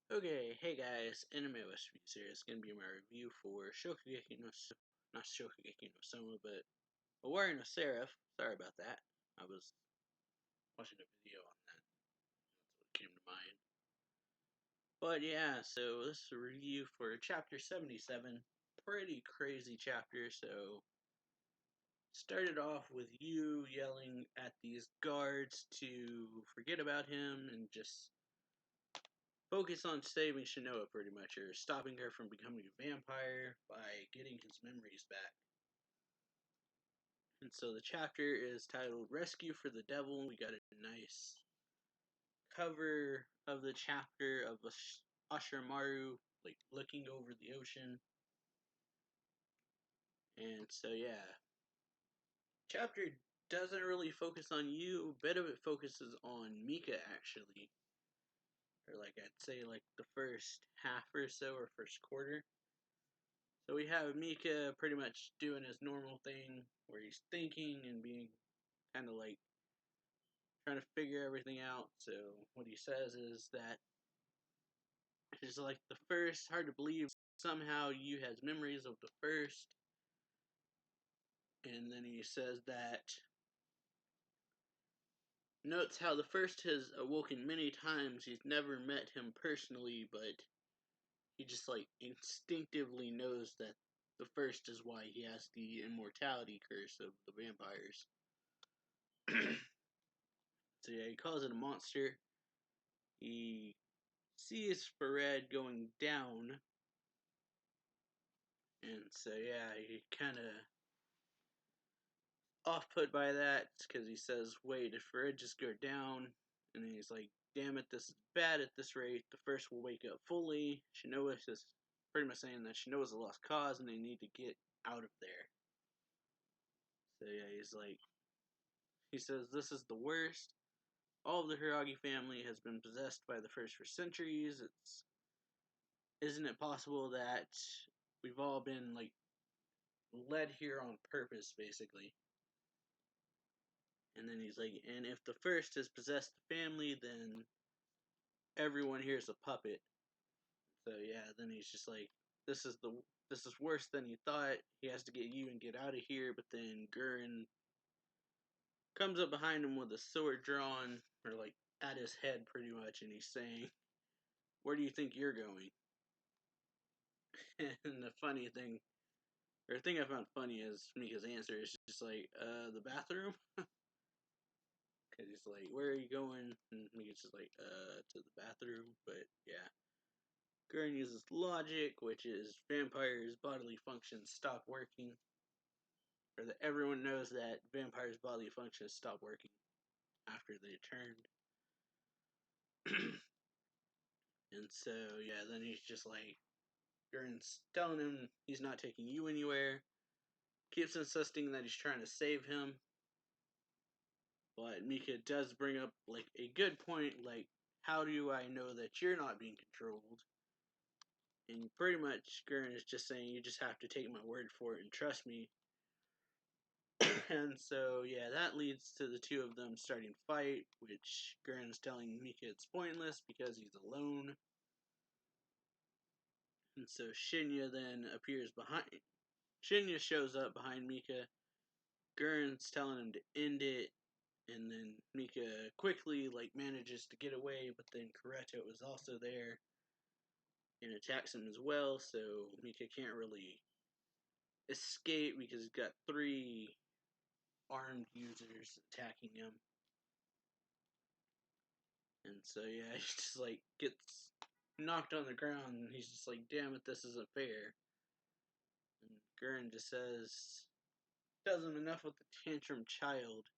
Okay, hey guys, Anime West Reviews here. It's gonna be my review for not Shokugeki no Soma, but Owari no Seraph. Sorry about that. I was watching a video on that. That's what came to mind. But yeah, so this is a review for chapter 77. Pretty crazy chapter, so started off with you yelling at these guards to forget about him and just focus on saving Shinoa pretty much, or stopping her from becoming a vampire by getting his memories back. And so the chapter is titled Rescue for the Devil. We got a nice cover of the chapter of Ashiramaru like looking over the ocean. And so yeah. Chapter doesn't really focus on you, a bit of it focuses on Mika actually. Or like I'd say like the first half or so or first quarter. So we have Mika pretty much doing his normal thing where he's thinking and being kind of like trying to figure everything out. So what he says is that it's like the first, hard to believe somehow you has memories of the first. And then he says that notes how the first has awoken many times. He's never met him personally, but he just like instinctively knows that the first is why he has the immortality curse of the vampires. So yeah, he calls it a monster. He sees Fared going down, and so yeah, he kind of off put by that because he says, "Wait, if Fared just go down?" And then he's like, "Damn it, this is bad at this rate. The first will wake up fully." Shinoa is pretty much saying that Shinoa's a lost cause and they need to get out of there. So yeah, he says, "This is the worst. All of the Hiragi family has been possessed by the first for centuries. Isn't it possible that we've all been like led here on purpose, basically?" And then he's like, "And if the first has possessed the family, then everyone here is a puppet." So yeah, then he's just like, this is worse than he thought. He has to get you and get out of here." But then Gurren comes up behind him with a sword drawn, or like at his head pretty much, and he's saying, "Where do you think you're going?" And the funny thing, or the thing I found funny is Mika's answer is just like, the bathroom? Because he's like, "Where are you going?" And Mika's just like, to the bathroom. But yeah. Gurren uses logic, which is vampires' bodily functions stop working. Or that everyone knows that vampires' bodily functions stop working after they turned. And so, yeah, then he's just like, Gurren's telling him he's not taking you anywhere. Keeps insisting that he's trying to save him. But Mika does bring up like a good point, like, how do I know that you're not being controlled? And pretty much Gurren is just saying you just have to take my word for it and trust me. And so yeah, that leads to the two of them starting to fight, which Gurren's telling Mika it's pointless because he's alone. And so Shinya then appears behind. Shinya shows up behind Mika. Gurren's telling him to end it, and then Mika quickly like manages to get away, but then Kureto is also there and attacks him as well. So Mika can't really escape because he's got three armed users attacking him. And so yeah, he just like gets knocked on the ground and he's just like, "Damn it, this isn't fair." And Gurren just says, tells him, "Enough with the tantrum, child.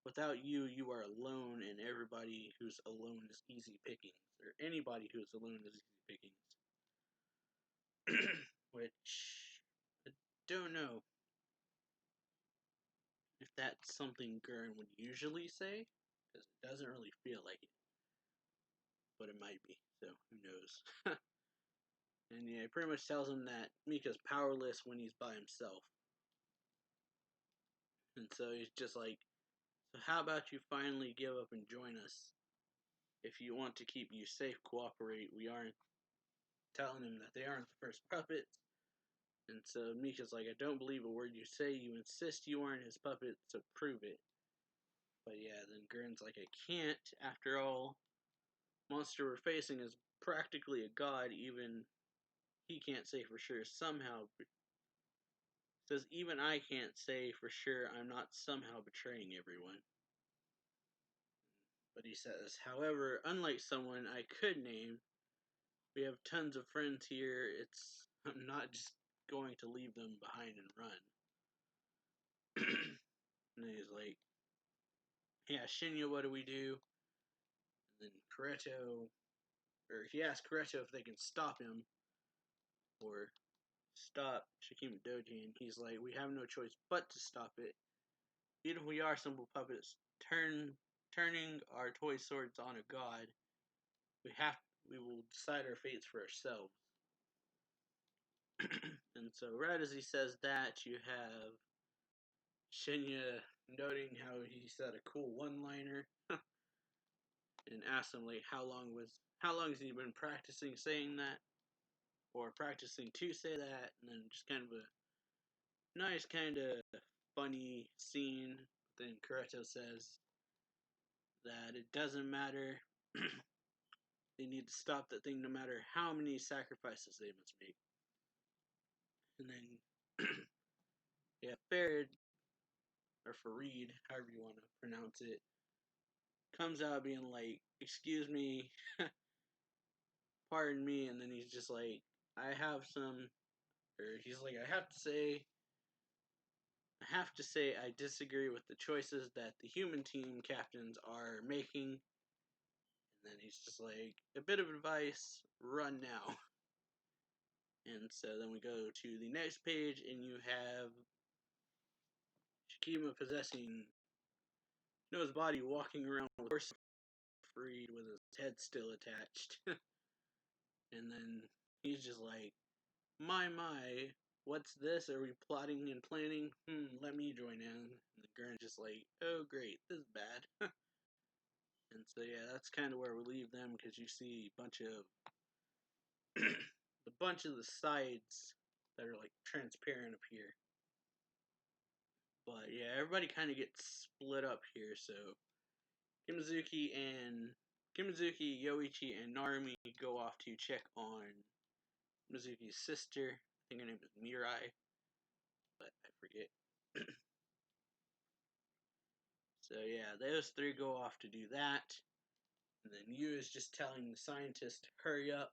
Without you, you are alone, and everybody who's alone is easy pickings. Or anybody who is alone is easy pickings." Which, I don't know if that's something Gurren would usually say, because it doesn't really feel like it. But it might be, so who knows. And yeah, he pretty much tells him that Mika's powerless when he's by himself. And so he's just like, "So how about you finally give up and join us?" if you want to keep you safe, cooperate. We aren't telling him that they aren't the first puppets. And so Mika's like, I don't believe a word you say. You insist you aren't his puppet, so prove it. But yeah, then Gurn's like, I can't. After all, monster we're facing is practically a god. Even he can't say for sure. Somehow, says even I can't say for sure I'm not somehow betraying everyone. But he says, however, unlike someone I could name, we have tons of friends here. I'm not just going to leave them behind and run. And he's like, yeah, Shinya, what do we do? And then he asks Kureto if they can stop him or stop Shikima Doji, and he's like, we have no choice but to stop it. Even if we are simple puppets, turning our toy swords on a god, we will decide our fates for ourselves. And so right as he says that, you have Shinya noting how he said a cool one-liner and asks him like how long has he been practicing saying that or practicing to say that, and then just kind of a nice kind of funny scene. Then Kureto says that it doesn't matter. They need to stop that thing no matter how many sacrifices they must make. And then yeah, Farid or Farid, however you want to pronounce it, comes out being like, excuse me, pardon me, and then he's just like, he's like, I have to say I disagree with the choices that the human team captains are making. And then he's just like, a bit of advice, run now. And so then we go to the next page, and you have Shikima possessing Noah's body, walking around with horse freed with his head still attached. And then he's just like, my, what's this? Are we plotting and planning? Let me join in. And the Gurn's just like, oh great, this is bad. And so yeah, that's kind of where we leave them, because you see a bunch of the sides that are like transparent up here. But yeah, everybody kind of gets split up here. So Kimazuki, Yoichi, and Narumi go off to check on Mizuki's sister. I think her name is Mirai, but I forget. So yeah, those three go off to do that. And then Yu is just telling the scientist to hurry up.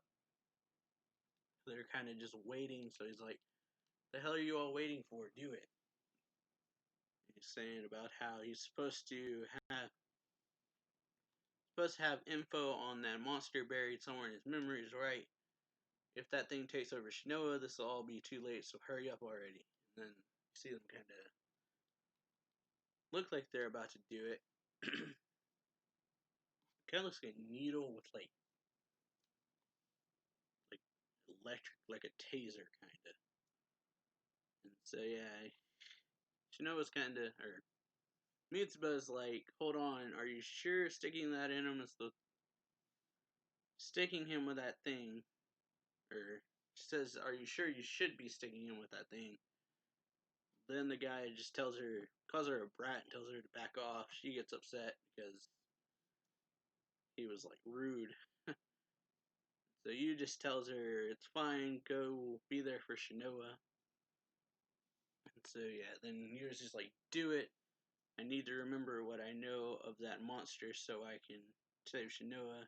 They're kind of just waiting, so he's like, the hell are you all waiting for? Do it. He's saying about how he's supposed to have info on that monster buried somewhere in his memories, right? If that thing takes over Shinoa, this will all be too late, so hurry up already. And then you see them kind of look like they're about to do it. Kind of looks like a needle with like electric, like a taser kind of. And so yeah, Shinoa's kind of, or Mitsuba's like, hold on, are you sure sticking that in him is sticking him with that thing? Or she says, are you sure you should be sticking him with that thing? Then the guy just calls her a brat and tells her to back off. She gets upset because he was like rude. So Yu just tells her it's fine, go be there for Shinoa. And so yeah, then Yu's just like, do it. I need to remember what I know of that monster so I can save Shinoa.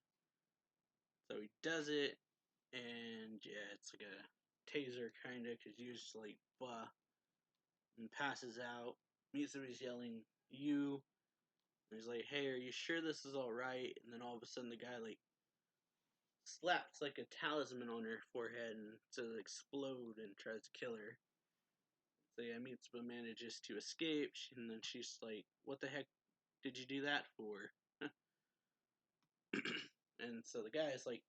So he does it, and yeah, it's like a taser kinda, cause Yu's just like, bah, and passes out. Mitsubi's yelling, you. And he's like, hey, are you sure this is alright? And then all of a sudden the guy like slaps like a talisman on her forehead and to explode and tries to kill her. So yeah, Mitsuba manages to escape, and then she's like, what the heck did you do that for? And so the guy is like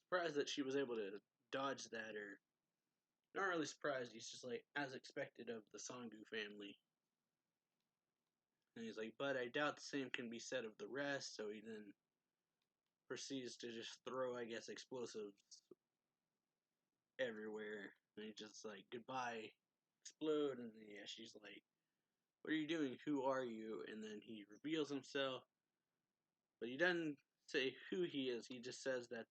surprised that she was able to dodge that, or not really surprised, he's just like, as expected of the Sangu family. And he's like, but I doubt the same can be said of the rest, so he then proceeds to just throw, I guess, explosives everywhere. And he just like, goodbye, explode. And then, yeah, she's like, what are you doing? Who are you? And then he reveals himself, but he doesn't say who he is. He just says that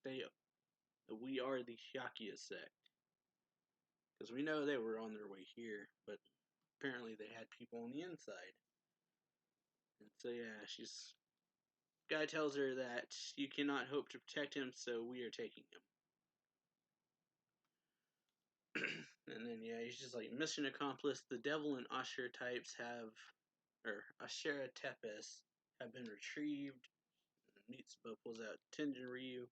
we are the Hyakia sect. Because we know they were on their way here, but apparently they had people on the inside. And so yeah, guy tells her that you cannot hope to protect him, so we are taking him. And then yeah, he's just like, mission accomplished. The devil and Ashera types or Ashera Tepes have been retrieved. And Mitsubo pulls out Tenjin Ryu,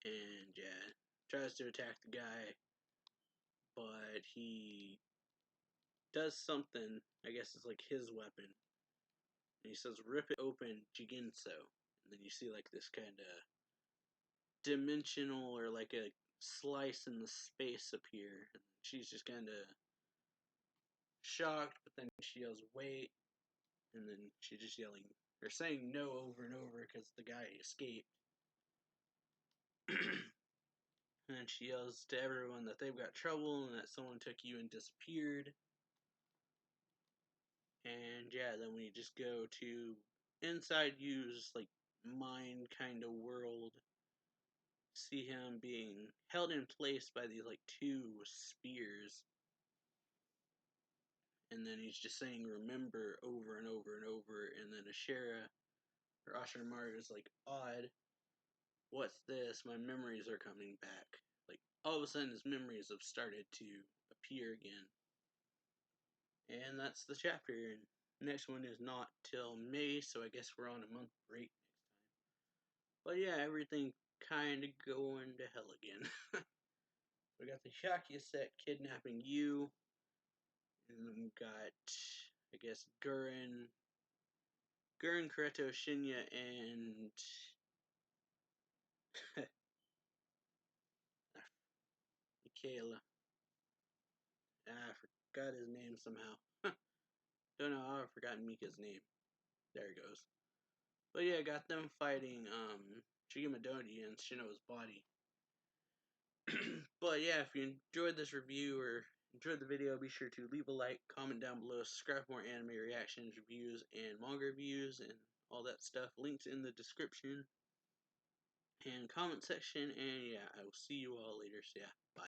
and yeah, tries to attack the guy, but he does something. I guess it's like his weapon. And he says, "Rip it open, Jigenso." And then you see like this kind of dimensional or like a slice in the space appear. And she's just kind of shocked, but then she yells, "Wait!" And then she's just yelling or saying no over and over because the guy escaped. And then she yells to everyone that they've got trouble and that someone took you and disappeared. And yeah, then we just go to inside Yu's like mind kind of world. See him being held in place by these like two spears. And then he's just saying remember over and over and over. And then Ashera or Ashiramaru is like, odd. What's this? My memories are coming back. Like all of a sudden his memories have started to appear again. And that's the chapter. And next one is not till May, so I guess we're on a month break next time. But yeah, everything kind of going to hell again. We got the Hyakia sect kidnapping you, and then we got, I guess, Gurren, Kureto, Shinya, and Michaela. I forgot his name somehow. Don't know how I've forgotten Mika's name. There it goes. But yeah, got them fighting Shigemadori and Shino's body. But yeah, if you enjoyed this review or enjoyed the video, be sure to leave a like, comment down below, subscribe for more anime reactions, reviews, and manga reviews, and all that stuff. Links in the description and comment section. And yeah, I will see you all later. So yeah, bye.